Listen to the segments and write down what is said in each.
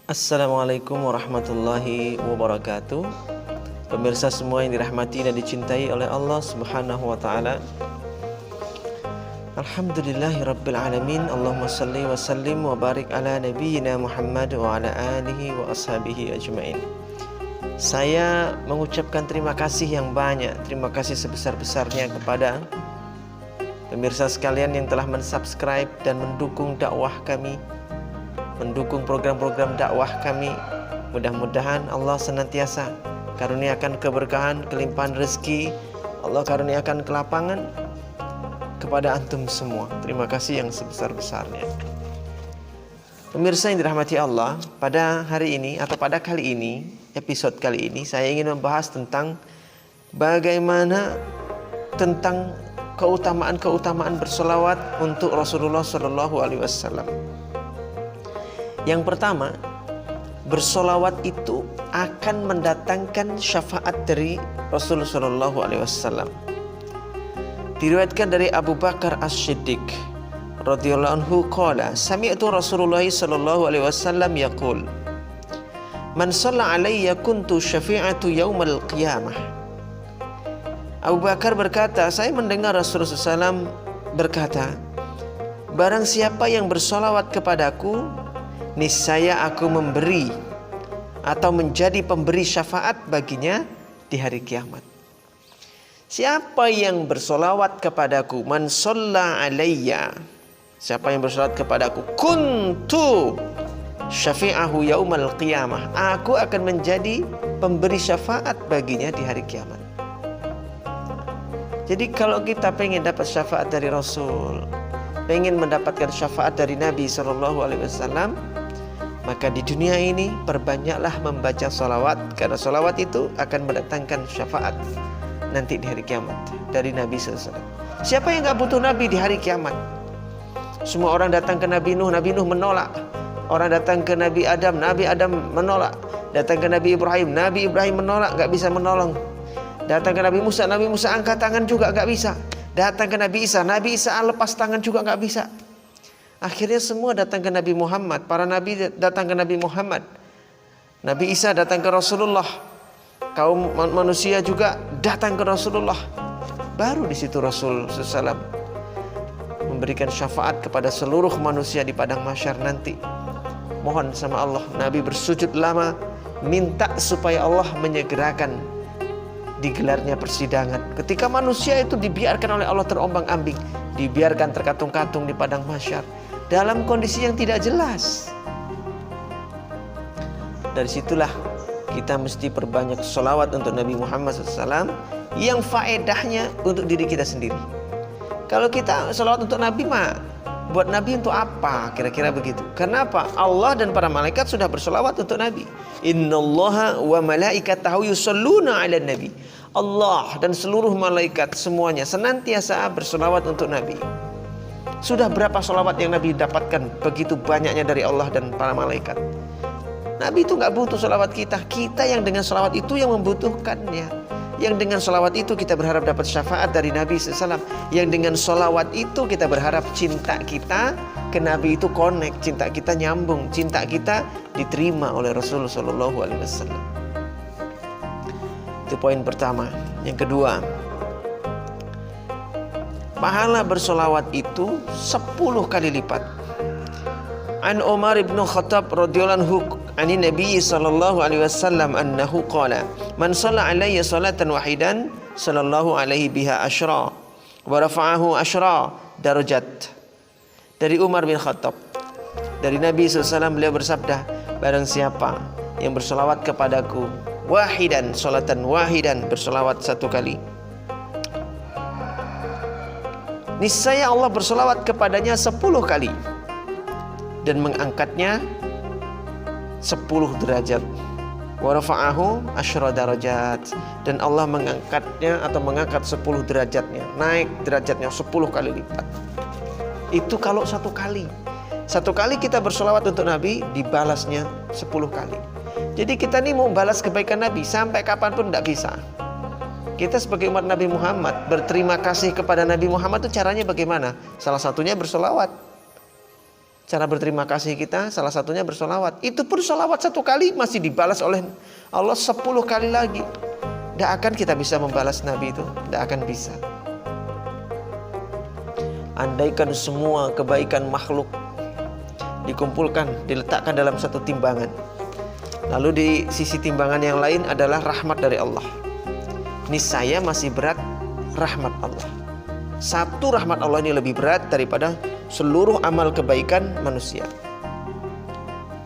Assalamualaikum warahmatullahi wabarakatuh. Pemirsa semua yang dirahmati dan dicintai oleh Allah Subhanahu wa taala. Alhamdulillahirabbil alamin. Allahumma shalli wa sallim wa barik ala nabiyyina Muhammad wa ala alihi wa ashabihi ajmain. Saya mengucapkan terima kasih yang banyak, terima kasih sebesar-besarnya kepada pemirsa sekalian yang telah mensubscribe dan mendukung dakwah kami, mendukung program-program dakwah kami. Mudah-mudahan Allah senantiasa karuniakan keberkahan, kelimpahan rezeki, Allah karuniakan kelapangan kepada antum semua. Terima kasih yang sebesar-besarnya. Pemirsa yang dirahmati Allah, pada hari ini atau pada kali ini, episode kali ini saya ingin membahas tentang bagaimana tentang keutamaan-keutamaan bersolawat untuk Rasulullah Shallallahu Alaihi Wasallam. Yang pertama, bersolawat itu akan mendatangkan syafaat dari Rasulullah Shallallahu Alaihi Wasallam. Diriwayatkan dari Abu Bakar As-Siddiq radhiyallahu anhu qala sami'tu Rasulullah Shallallahu Alaihi Wasallam yaqul man shalla alayya kuntu syafi'atu yaumal qiyamah. Abu Bakar berkata, saya mendengar Rasulullah SAW berkata, barang siapa yang bersolawat kepadaku, niscaya aku memberi atau menjadi pemberi syafaat baginya di hari kiamat. Siapa yang bersolawat kepadaku, man shalla alayya, siapa yang bersolawat kepadaku, kuntu syafi'ahu yaumal qiyamah, aku akan menjadi pemberi syafaat baginya di hari kiamat. Jadi kalau kita pengen dapat syafaat dari Rasul, pengen mendapatkan syafaat dari Nabi SAW, maka di dunia ini perbanyaklah membaca salawat, karena salawat itu akan mendatangkan syafaat nanti di hari kiamat dari Nabi SAW. Siapa yang gak butuh Nabi di hari kiamat? Semua orang datang ke Nabi Nuh menolak. Orang datang ke Nabi Adam menolak. Datang ke Nabi Ibrahim menolak, gak bisa menolong. Datang ke Nabi Musa angkat tangan juga gak bisa. Datang ke Nabi Isa lepas tangan juga gak bisa. Akhirnya semua datang ke Nabi Muhammad. Para Nabi datang ke Nabi Muhammad. Nabi Isa datang ke Rasulullah. Kaum manusia juga datang ke Rasulullah. Baru di situ Rasul SAW memberikan syafaat kepada seluruh manusia di padang mahsyar nanti. Mohon sama Allah, Nabi bersujud lama, minta supaya Allah menyegerakan digelarnya persidangan. Ketika manusia itu dibiarkan oleh Allah terombang-ambing, dibiarkan terkatung-katung di padang mahsyar dalam kondisi yang tidak jelas. Dari situlah kita mesti perbanyak sholawat untuk Nabi Muhammad SAW yang faedahnya untuk diri kita sendiri. Kalau kita sholawat untuk Nabi buat Nabi untuk apa? Kira-kira begitu. Kenapa? Allah dan para malaikat sudah bersolawat untuk Nabi. Innallaha wa malaikatahu yusholluna ala nabi. Allah dan seluruh malaikat semuanya senantiasa bersolawat untuk Nabi. Sudah berapa solawat yang Nabi dapatkan? Begitu banyaknya dari Allah dan para malaikat. Nabi itu gak butuh solawat kita. Kita yang dengan solawat itu yang membutuhkannya. Yang dengan solawat itu kita berharap dapat syafaat dari Nabi SAW. Yang dengan solawat itu kita berharap cinta kita ke Nabi itu connect, cinta kita nyambung, cinta kita diterima oleh Rasulullah SAW. Itu poin pertama. Yang kedua, pahala bersolawat itu 10 kali lipat. An Umar ibn Khattab radhiyallahu anhu ani Nabi sallallahu alaihi wasallam annahu qala man shalla alayya salatan wahidan sallallahu alaihi biha asyra wa rafa'ahu asyra darajat. Dari Umar bin Khattab, dari Nabi SAW, beliau bersabda, barang siapa yang bersolawat kepadaku wahidan, salatan wahidan, bersolawat satu kali, niscaya Allah bersolawat kepadanya 10 kali dan mengangkatnya 10 derajat. Wa rafa'ahu asyra darajat, dan Allah mengangkatnya atau mengangkat 10 derajatnya, naik derajatnya 10 kali lipat. Itu kalau satu kali. Satu kali kita bersolawat untuk Nabi, dibalasnya 10 kali. Jadi kita ini mau balas kebaikan Nabi sampai kapanpun tidak bisa. Kita sebagai umat Nabi Muhammad berterima kasih kepada Nabi Muhammad itu caranya bagaimana? Salah satunya bersolawat. Cara berterima kasih kita salah satunya bersolawat. Itu pun solawat 1 kali masih dibalas oleh Allah 10 kali lagi. Tidak akan kita bisa membalas Nabi itu, tidak akan bisa. Andaikan semua kebaikan makhluk dikumpulkan, diletakkan dalam satu timbangan, lalu di sisi timbangan yang lain adalah rahmat dari Allah, niscaya masih berat rahmat Allah. Satu rahmat Allah ini lebih berat daripada seluruh amal kebaikan manusia.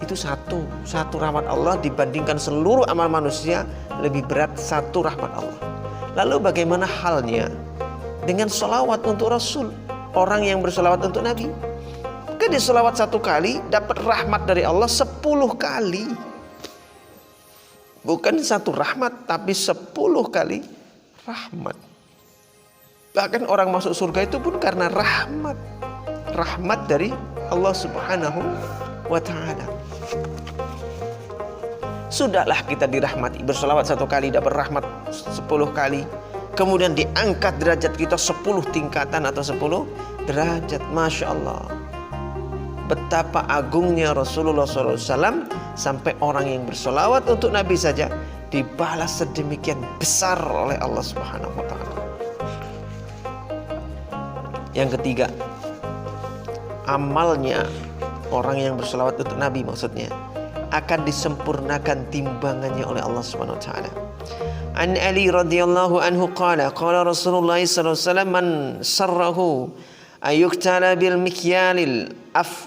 Itu satu rahmat Allah dibandingkan seluruh amal manusia, lebih berat satu rahmat Allah. Lalu bagaimana halnya dengan sholawat untuk Rasul, orang yang bersolawat untuk Nabi? Maka dia sholawat 1 kali dapat rahmat dari Allah 10 kali. Bukan 1 rahmat, tapi 10 kali rahmat. Bahkan orang masuk surga itu pun karena rahmat dari Allah Subhanahu wa ta'ala. Sudahlah kita dirahmati, bersolawat 1 kali dapat rahmat 10 kali, kemudian diangkat derajat kita 10 tingkatan atau 10 derajat. Masya Allah, betapa agungnya Rasulullah SAW, sampai orang yang bersolawat untuk Nabi saja dibalas sedemikian besar oleh Allah Subhanahu wa ta'ala. Yang ketiga, amalnya orang yang bersolawat untuk Nabi maksudnya akan disempurnakan timbangannya oleh Allah Subhanahu wa ta'ala. An Ali radhiyallahu anhu qala Rasulullah sallallahu alaihi wasallam, man sarrahu ayuktala bil mikyalil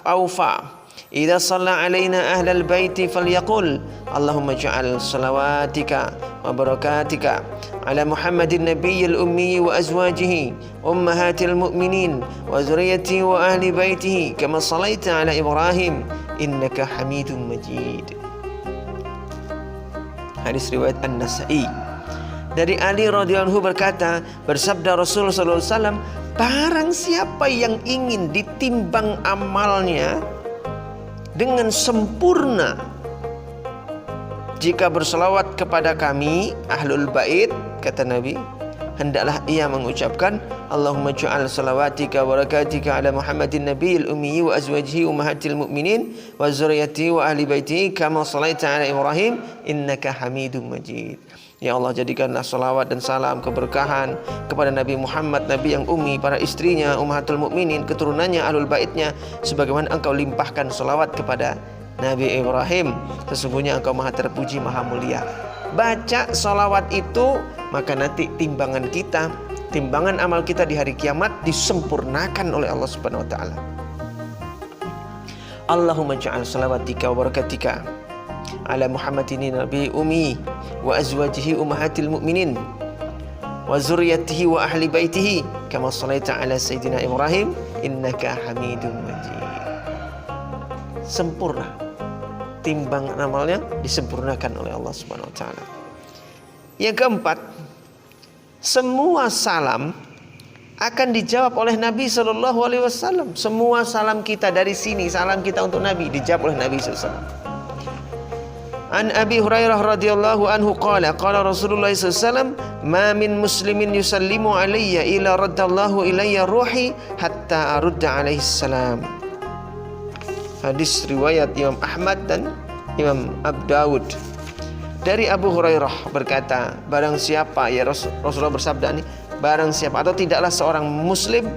awfa idza shalla alaina ahlal baiti falyaqul Allahumma ja'al salawatika wa barakatika ala Muhammadin nabiyil ummi wa azwajihi ummahatil mu'minin wa zurriyyatihi wa ahli baitihi kama salaita ala Ibrahim innaka Hamidum Majid. Hadis riwayat An-Nasa'i. Dari Ali radhiyallahu anhu berkata, bersabda Rasul sallallahu alaihi wasallam, barang siapa yang ingin ditimbang amalnya dengan sempurna jika berselawat kepada kami ahlul bait, kata Nabi, hendaklah ia mengucapkan Allahumma ja'al salawatika wa barakatika ala Muhammadin nabiyil ummi wa azwajihi ummahatil mu'minin wa zurriyyatihi wa ahli baitihi kama shalaita ala Ibrahim innaka Hamidum Majid. Ya Allah, jadikanlah salawat dan salam keberkahan kepada Nabi Muhammad, Nabi yang ummi, para istrinya, ummahatul mukminin, keturunannya, ahlul baitnya, sebagaimana engkau limpahkan salawat kepada Nabi Ibrahim. Sesungguhnya engkau maha terpuji, maha mulia. Baca salawat itu, maka nanti timbangan kita, timbangan amal kita di hari kiamat disempurnakan oleh Allah Subhanahu wa ta'ala. Allahumma ja'al salawatika wa barakatika ala Muhammadin nabi ummi wa azwajihi ummahatil mu'minin wa zurriyyatihi wa ahli baitihi kama shalaita ala sayyidina Ibrahim innaka Hamidum Majid. Sempurna, timbang amalnya disempurnakan oleh Allah Subhanahu wa ta'ala. Yang keempat, semua salam akan dijawab oleh Nabi sallallahu alaihi wasallam. Semua salam kita dari sini, salam kita untuk Nabi dijawab oleh Nabi sallallahu alaihi wasallam. An Abi Hurairah radhiyallahu anhu qala Rasulullah sallallahu alaihi wasallam, ma min muslimin yusallimu alayya ila raddallahu ilayya ruhi hatta arudda alaihi salam. Hadis riwayat Imam Ahmad dan Imam Abu Dawud. Dari Abu Hurairah berkata, barang siapa, ya Rasulullah bersabda nih, barang siapa atau tidaklah seorang muslim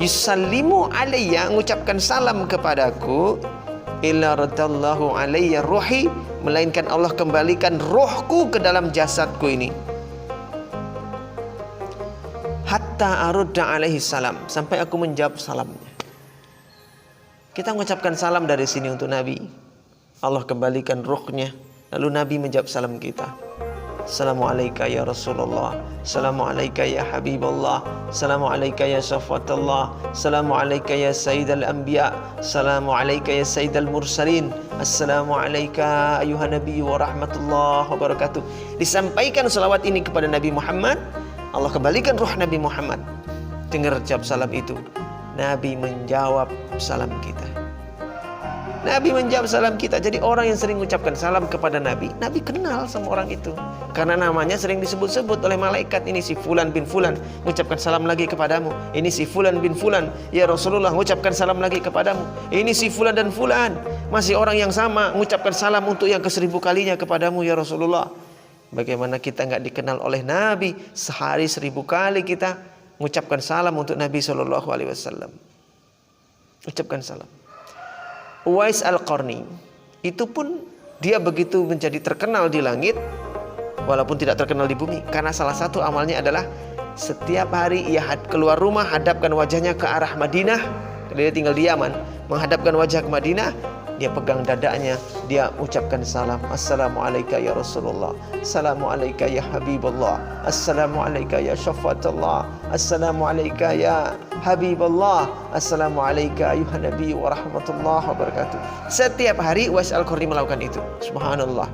yusallimu alayya, mengucapkan salam kepadaku, illa radallahu alayya ruhi, melainkan Allah kembalikan ruhku ke dalam jasadku ini, hatta arudda alaihi salam, sampai aku menjawab salamnya. Kita mengucapkan salam dari sini untuk Nabi, Allah kembalikan ruhnya, lalu Nabi menjawab salam kita. Assalamualaikum ya Rasulullah, Assalamualaikum ya Habibullah, Assalamualaikum ya Syafatullah, Assalamualaikum ya Sayyidal Anbiya, Assalamualaikum ya Sayyidal Mursalin, Assalamualaikum ayuhan Nabi wa rahmatullah wa barakatuh. Disampaikan salawat ini kepada Nabi Muhammad, Allah kembalikan ruh Nabi Muhammad. Dengar jawab salam itu, Nabi menjawab salam kita. Nabi menjawab salam kita. Jadi orang yang sering mengucapkan salam kepada Nabi, Nabi kenal sama orang itu. Karena namanya sering disebut-sebut oleh malaikat. Ini si Fulan bin Fulan, mengucapkan salam lagi kepadamu. Ini si Fulan bin Fulan, ya Rasulullah, mengucapkan salam lagi kepadamu. Ini si Fulan dan Fulan, masih orang yang sama, mengucapkan salam untuk yang ke 1000 kalinya kepadamu, ya Rasulullah. Bagaimana kita nggak dikenal oleh Nabi? Sehari 1000 kali kita mengucapkan salam untuk Nabi SAW. Ucapkan salam. Uwais Al-Qarni itu pun dia begitu menjadi terkenal di langit walaupun tidak terkenal di bumi, karena salah satu amalnya adalah setiap hari ia keluar rumah, hadapkan wajahnya ke arah Madinah. Dia tinggal di Yaman, menghadapkan wajah ke Madinah, dia pegang dadanya, dia ucapkan salam. Assalamualaikum ya Rasulullah, Assalamualaikum ya Habibullah, Assalamualaikum ya Syafatullah, Assalamualaikum ya Habibullah, Assalamualaikum ayuhan Nabi wa rahmatullahi wa barakatuh. Setiap hari Uwais Al-Qarni melakukan itu. Subhanallah.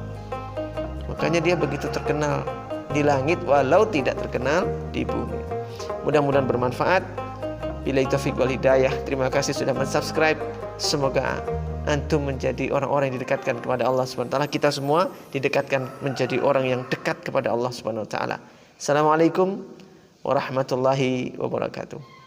Makanya dia begitu terkenal di langit walau tidak terkenal di bumi. Mudah-mudahan bermanfaat. Billahi taufiq wal hidayah. Terima kasih sudah mensubscribe. Semoga antum menjadi orang-orang yang didekatkan kepada Allah Subhanahu wa taala. Kita semua didekatkan menjadi orang yang dekat kepada Allah Subhanahu wa taala. Assalamualaikum warahmatullahi wabarakatuh.